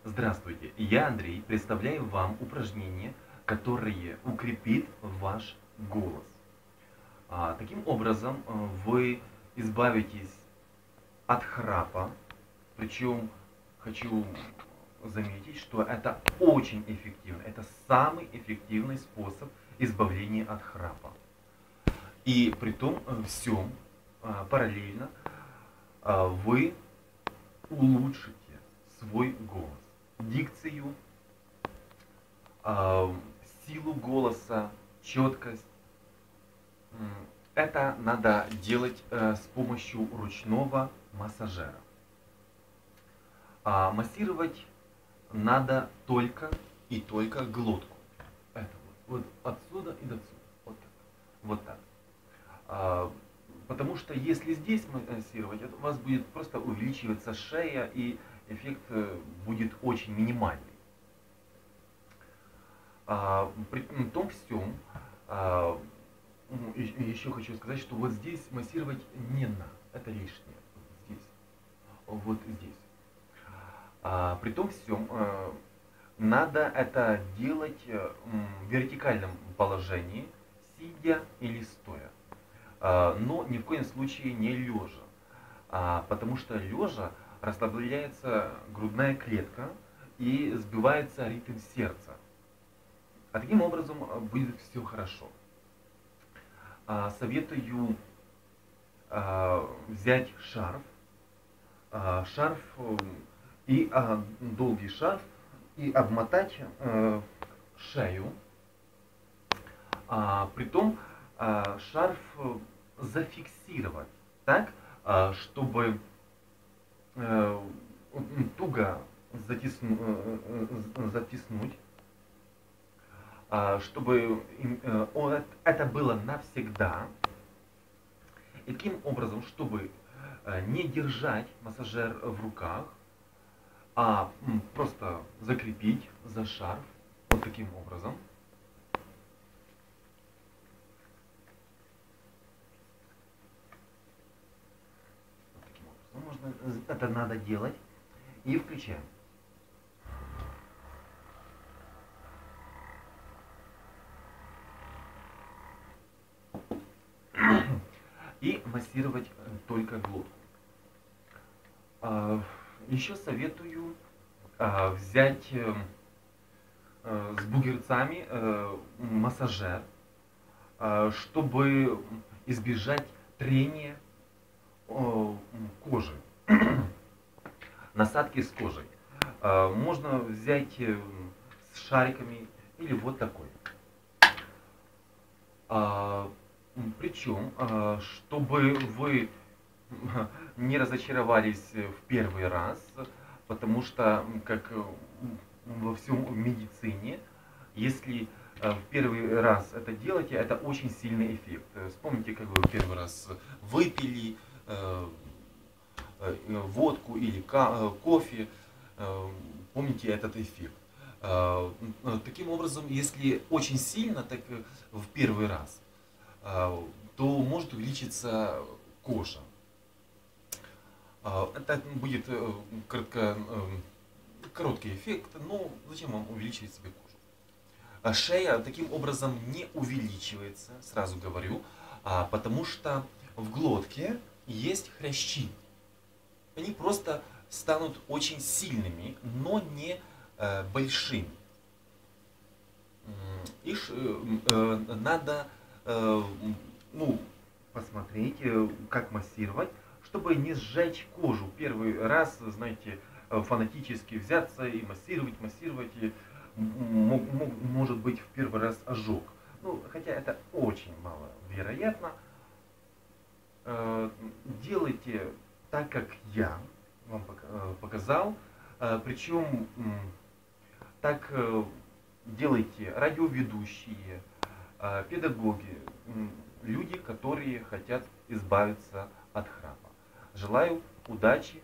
Здравствуйте, я Андрей, представляю вам упражнение, которое укрепит ваш голос. Таким образом, вы избавитесь от храпа, причем хочу заметить, что это очень эффективно, это самый эффективный способ избавления от храпа. И при том всем параллельно вы улучшите свой голос, дикцию, силу голоса, четкость. Это надо делать с помощью ручного массажера. Массировать надо только и только глотку. Это вот отсюда и до отсюда. Вот так. Потому что если здесь массировать, у вас будет просто увеличиваться шея, и эффект будет очень минимальный. При том всем, еще хочу сказать, что вот здесь массировать не надо, это лишнее. Здесь, вот здесь. При том всем, надо это делать в вертикальном положении, сидя или стоя. Но ни в коем случае не лежа, потому что лежа расслабляется грудная клетка и сбивается ритм сердца. Таким образом будет все хорошо. Советую взять шарф и долгий шарф и обмотать шею. Притом шарф зафиксировать так, чтобы туго затиснуть, чтобы это было навсегда. И таким образом, чтобы не держать массажер в руках, а просто закрепить за шарф вот таким образом. Можно, это надо делать. И включаем. И массировать только глотку. Еще советую взять с бугерцами массажер, чтобы избежать трения кожи, насадки с кожей. Можно взять с шариками или вот такой. Причем, чтобы вы не разочаровались в первый раз, потому что, как во всем в медицине, если в первый раз это делаете, это очень сильный эффект. Вспомните, как вы первый раз выпили водку или кофе, помните этот эффект. Таким образом, если очень сильно, так в первый раз, то может увеличиться кожа. Это будет короткий эффект, но зачем вам увеличивать себе кожу? Шея таким образом не увеличивается, сразу говорю, потому что в глотке есть хрящи. Они просто станут очень сильными, но не большими. И надо посмотреть, как массировать, чтобы не сжечь кожу. Первый раз, знаете, фанатически взяться и массировать, и может быть в первый раз ожог. Хотя это очень маловероятно. Делайте так, как я вам показал. Причем так делайте радиоведущие, педагоги, люди, которые хотят избавиться от храпа. Желаю удачи.